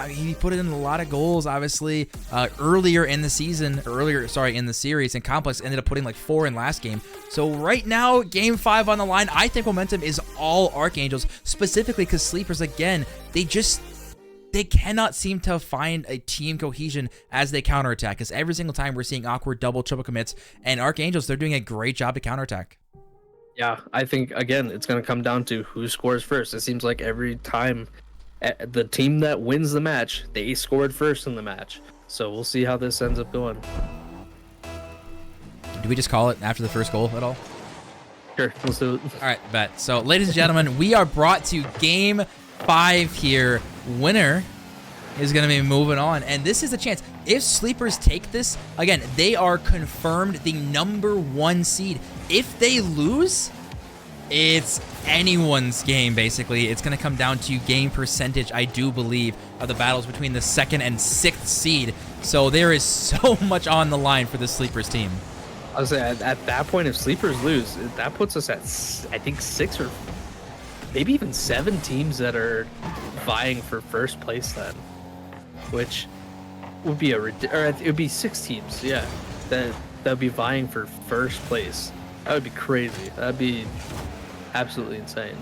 A: He put in a lot of goals, obviously, earlier in the series, and Complex ended up putting like 4 in last game. So right now, game 5 on the line, I think momentum is all Archangels, specifically because Sleepers, again, they cannot seem to find a team cohesion as they counterattack, because every single time we're seeing awkward double, triple commits, and Archangels, they're doing a great job to counterattack.
B: Yeah, I think, again, it's going to come down to who scores first. It seems like every time the team that wins the match, they scored first in the match. So we'll see how this ends up going.
A: Do we just call it after the first goal at all?
B: Sure, let's do it.
A: All right, bet. So, ladies and gentlemen, we are brought to game 5 here. Winner is going to be moving on, and this is a chance. If Sleepers take this, again, they are confirmed the #1 seed. If they lose, it's anyone's game, basically. It's going to come down to game percentage, I do believe, of the battles between the 2nd and 6th seed. So there is so much on the line for the Sleepers team.
B: I was saying, at that point, if Sleepers lose, that puts us at, I think, 6 or maybe even 7 teams that are vying for first place then, which would be it would be 6 teams, yeah, that would be vying for first place. That would be crazy. That'd be absolutely insane.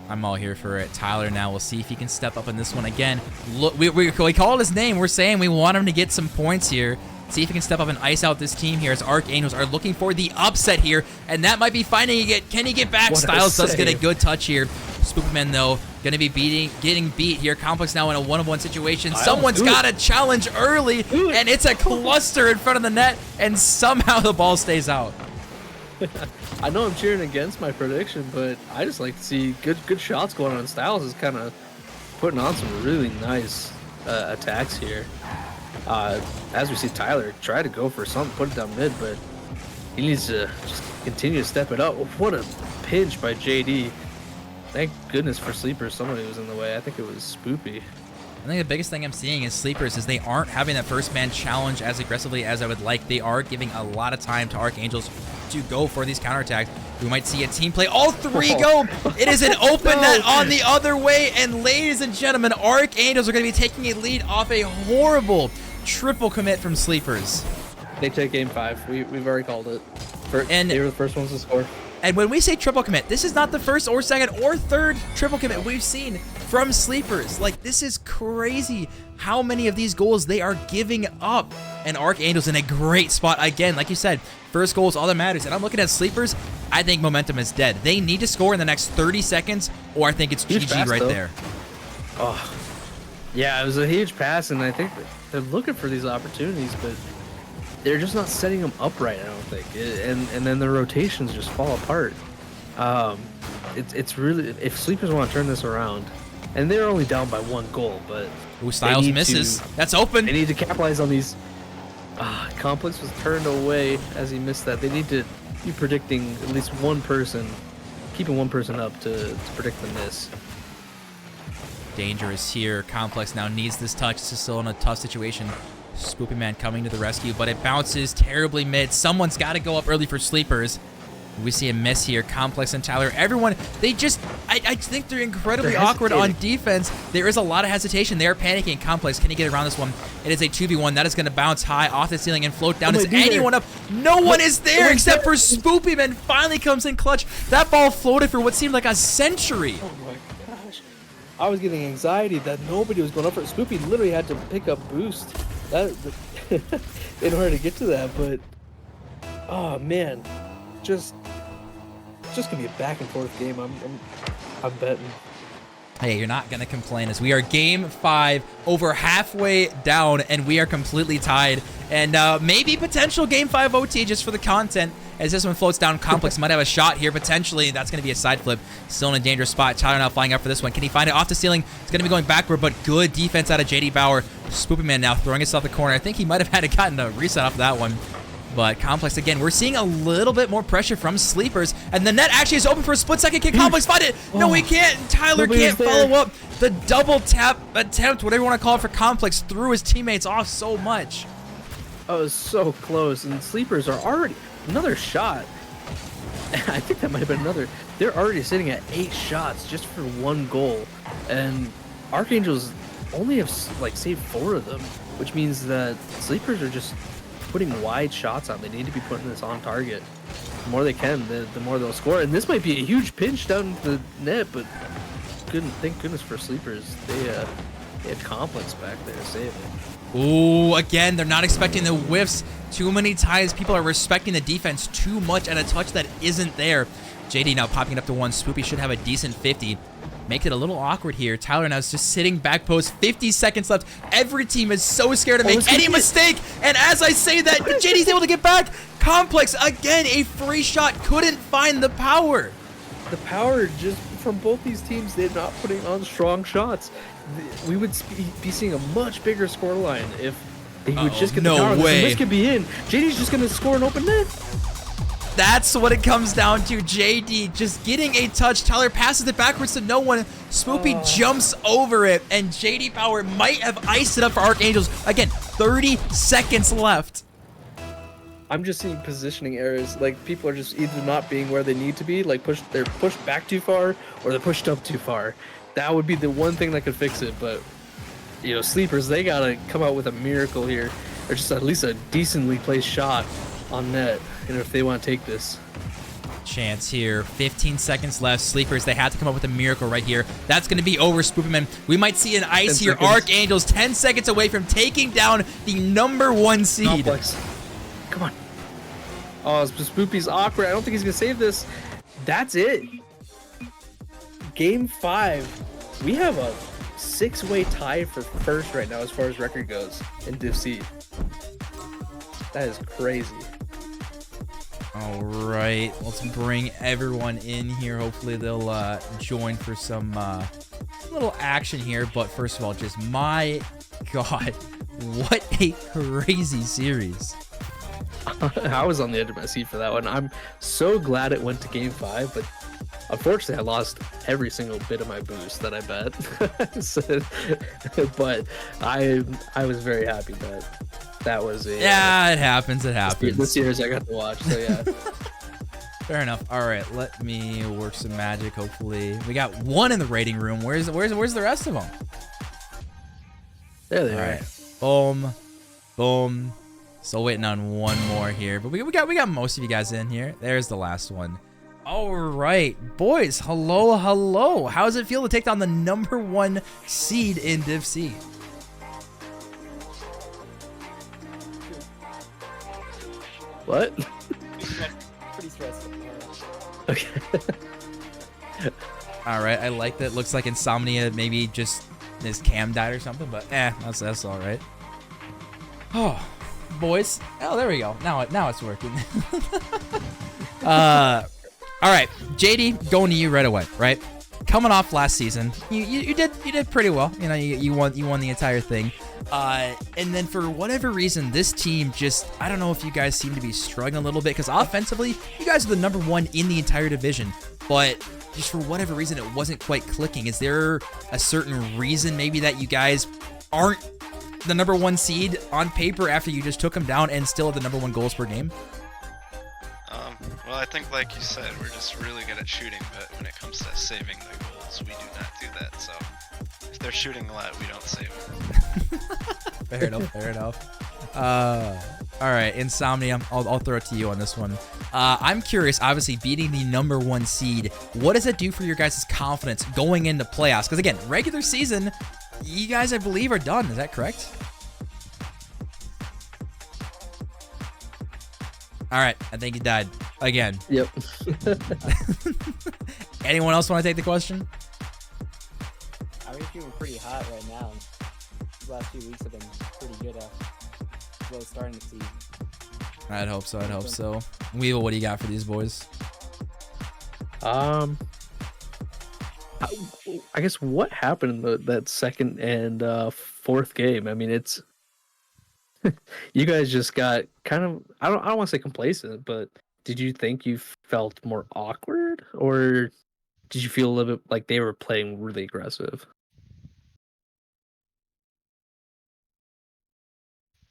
A: I'm all here for it. Tyler now, we'll see if he can step up in this one again. Look, we called his name. We're saying we want him to get some points here. See if he can step up and ice out this team here as Archangels are looking for the upset here, and that might be finding it. Can he get back?
B: What a
A: Styles does get a
B: save.
A: good touch here. Spookman, though, going to be getting beat here. Complex now in a 1-on-1 situation. Someone's got a challenge early, and it's a cluster in front of the net, and somehow the ball stays out.
C: I know I'm cheering against my prediction, but I just like to see good shots going on. Styles is kind of putting on some really nice attacks here. As we see Tyler try to go for something, put it down mid, but he needs to just continue to step it up. What a pinch by JD. Thank goodness for Sleepers, somebody was in the way. I think it was Spoopy.
A: I think the biggest thing I'm seeing is Sleepers is they aren't having that first man challenge as aggressively as I would like. They are giving a lot of time to Archangels to go for these counterattacks. We might see a team play. All 3 go. It is an open net on the other way. And ladies and gentlemen, Archangels are going to be taking a lead off a horrible triple commit from Sleepers.
C: They take game 5. We've already called it.
A: And
C: they were the first ones to score.
A: And when we say triple commit, this is not the first or second or third triple commit we've seen from Sleepers. Like, this is crazy how many of these goals they are giving up. And Archangels in a great spot. Again, like you said, first goal is all that matters. And I'm looking at Sleepers. I think momentum is dead. They need to score in the next 30 seconds, or I think it's
B: Huge
A: GG
B: pass,
A: right
B: though.
A: there.
B: Oh, yeah, it was a huge pass, and I think that they're looking for these opportunities, but they're just not setting them up right, I don't think. And then the rotations just fall apart. It's really, if Sleepers want to turn this around, and they're only down by 1 goal, but
A: Ooh, Styles misses. That's open.
B: they need to capitalize on these. Complex was turned away as he missed that. They need to be predicting at least one person, keeping one person up to predict the miss.
A: Dangerous here. Complex now needs this touch. This is still in a tough situation. Spoopy Man coming to the rescue, but it bounces terribly mid. Someone's got to go up early for Sleepers. We see a miss here. Complex and Tyler, everyone, they just, I think they're incredibly awkward on defense. There is a lot of hesitation. They are panicking. Complex, can he get around this one? It is a 2v1. That is going to bounce high off the ceiling and float down. Is anyone up? No one is there except for Spoopy Man. Finally comes in clutch. That ball floated for what seemed like a century.
C: Oh my gosh. I was getting anxiety that nobody was going up for it. Spoopy literally had to pick up boost in order to get to that, but oh man, just gonna be a back and forth game. I'm betting.
A: Hey, you're not gonna complain as we are game 5, over halfway down, and we are completely tied. And maybe potential Game 5 OT just for the content. As this one floats down, Complex might have a shot here potentially. That's going to be a side flip. Still in a dangerous spot. Tyler now flying up for this one. Can he find it off the ceiling? It's going to be going backward, but good defense out of JD Bauer. Spoopy Man now throwing us off the corner. I think he might have had gotten a reset off that one. But Complex, again, we're seeing a little bit more pressure from Sleepers. And the net actually is open for a split-second. Can Complex find it? No, he can't. Tyler can't follow up. The double tap attempt, whatever you want to call it, for Complex threw his teammates off so much.
B: Oh, it was so close. And Sleepers are already... Another shot. I think that might have been another. They're already sitting at 8 shots just for 1 goal. And Archangels only have, like, saved 4 of them. Which means that Sleepers are just putting wide shots on. They need to be putting this on target. The more they can, the more they'll score. And this might be a huge pinch down the net, but thank goodness for Sleepers. They had Complex back there saving.
A: Ooh, again, they're not expecting the whiffs. Too many times people are respecting the defense too much at a touch that isn't there. JD now popping it up to 1. Spoopy should have a decent 50. Make it a little awkward here. Tyler now is just sitting back post. 50 seconds left. Every team is so scared to make any mistake. And as I say that, JD's able to get back. Complex, again, a free shot. Couldn't find the power.
B: The power just from both these teams, they're not putting on strong shots. We would be seeing a much bigger scoreline if he would just get the power.
A: No way.
B: This could be in. JD's just going to score an open net.
A: That's what it comes down to. JD just getting a touch. Tyler passes it backwards to no one. Spoopy jumps over it, and JD Power might have iced it up for Archangels. Again, 30 seconds left.
B: I'm just seeing positioning errors. Like, people are just either not being where they need to be, like they're pushed back too far, or they're pushed up too far. That would be the one thing that could fix it, but, you know, Sleepers, they gotta come out with a miracle here, or just at least a decently placed shot on net, and if they want to take this.
A: Chance here, 15 seconds left. Sleepers, they had to come up with a miracle right here. That's going to be over, Spoopyman. We might see an ice here. Archangels 10 seconds away from taking down the #1 seed.
B: Complex. Come on. Oh, Spoopy's awkward. I don't think he's going to save this. That's it. Game 5. We have a 6-way tie for first right now as far as record goes in Div C. That is crazy.
A: All right, let's bring everyone in here. Hopefully they'll join for some little action here. But first of all, just my God, what a crazy series.
B: I was on the edge of my seat for that one. I'm so glad it went to Game 5, but unfortunately I lost every single bit of my boost that I bet. But I was very happy that was a...
A: Yeah, it happens. It happens.
B: The series I got to watch, so yeah.
A: Fair enough. All right, let me work some magic. Hopefully, we got one in the rating room. Where's the rest of them?
B: There they are.
A: Right. Boom, boom. Still waiting on one more here, but we got most of you guys in here. There's the last one. All right, boys. Hello, hello. How does it feel to take down the #1 seed in Div C?
B: What?
C: Pretty stressful.
B: Okay.
A: All right, I like that. Looks like Insomnia maybe just his cam died or something, but that's all right. Oh, boys. Oh, there we go. Now it's working. All right, JD, going to you right away. Right, coming off last season, you did pretty well. You know, you won the entire thing. And then for whatever reason, this team just, I don't know if you guys seem to be struggling a little bit, because offensively, you guys are the #1 in the entire division, but just for whatever reason, it wasn't quite clicking. Is there a certain reason maybe that you guys aren't the #1 seed on paper after you just took them down and still have the #1 goals per game?
D: Well, I think like you said, we're just really good at shooting, but when it comes to saving the goals, we do not do that. So if they're shooting a lot, we don't save them.
A: Fair enough, fair enough. All right, Insomnia, I'll throw it to you on this one. I'm curious, obviously, beating the #1 seed, what does it do for your guys' confidence going into playoffs? Because, again, regular season, you guys, I believe, are done. Is that correct? All right, I think he died again.
B: Yep.
A: Anyone else want to take the question?
C: I mean, we're pretty hot right now. The last few weeks have been pretty good.
E: well, starting to see.
A: I'd hope so. I'd hope so. Weevil, what do you got for these boys?
B: I guess what happened in that second and fourth game? I mean, it's you guys just got kind of I don't want to say complacent, but did you think you felt more awkward, or did you feel a little bit like they were playing really aggressive?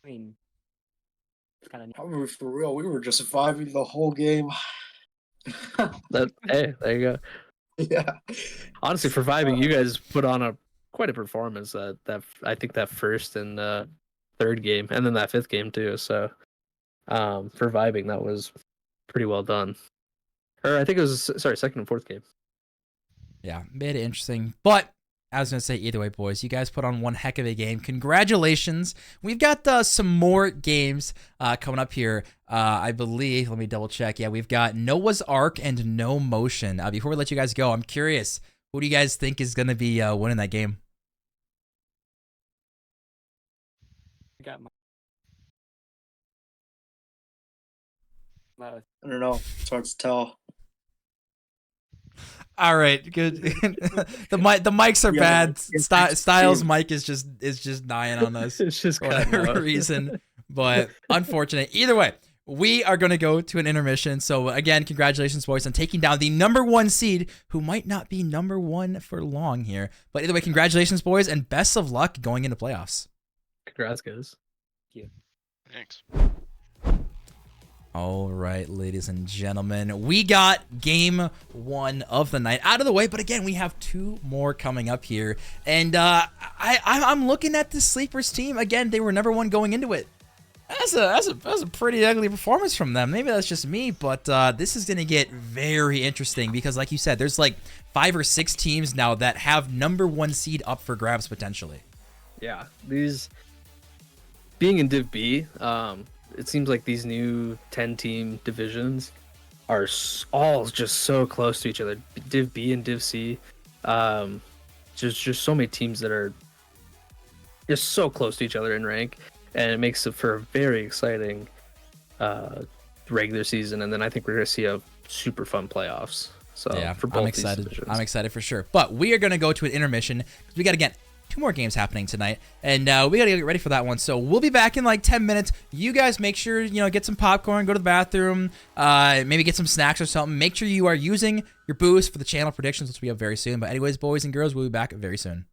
E: I mean, it's kind of.
F: Probably for real, we were just vibing the whole game.
B: Hey, there you go.
F: Yeah.
B: Honestly, for vibing, you guys put on quite a performance. That I think that first and third game, and then that fifth game too. So, for vibing, that was pretty well done. Or I think it was second and fourth game.
A: Yeah, made it interesting. But I was going to say, either way, boys, you guys put on one heck of a game. Congratulations. We've got some more games coming up here. I believe, let me double check. Yeah, we've got Noah's Ark and No Motion. Before we let you guys go, I'm curious, who do you guys think is going to be winning that game?
E: I got my.
F: I don't know. It's hard to tell.
A: All right, good. the mics are
F: Yeah,
A: bad.
F: it's
A: Styles' mic is just dying on us
B: It's just
A: for
B: cutting
A: whatever
B: out.
A: reason. But unfortunate. Either way, we are going to go to an intermission. So again, congratulations, boys, on taking down the #1 seed, who might not be #1 for long here. But either way, congratulations, boys, and best of luck going into playoffs.
B: Congrats, guys.
D: Thanks.
A: All right, ladies and gentlemen, we got game 1 of the night out of the way, but again, we have 2 more coming up here, and I'm looking at the Sleepers team again. They were #1 going into it. That's a pretty ugly performance from them. Maybe that's just me, but this is gonna get very interesting because, like you said, there's like 5 or 6 teams now that have #1 seed up for grabs potentially.
B: Yeah, these being in Div B, it seems like these new 10-team divisions are all just so close to each other. Div B and Div C, just so many teams that are just so close to each other in rank, and it makes it for a very exciting regular season. And then I think we're gonna see a super fun playoffs. So
A: Yeah,
B: for both
A: I'm
B: these
A: excited.
B: divisions.
A: I'm excited for sure. But we are gonna go to an intermission because we got again 2 more games happening tonight, and we gotta get ready for that one. So we'll be back in like 10 minutes. You guys make sure get some popcorn, go to the bathroom, maybe get some snacks or something. Make sure you are using your boost for the channel predictions, which we have very soon. But anyways, boys and girls, we'll be back very soon.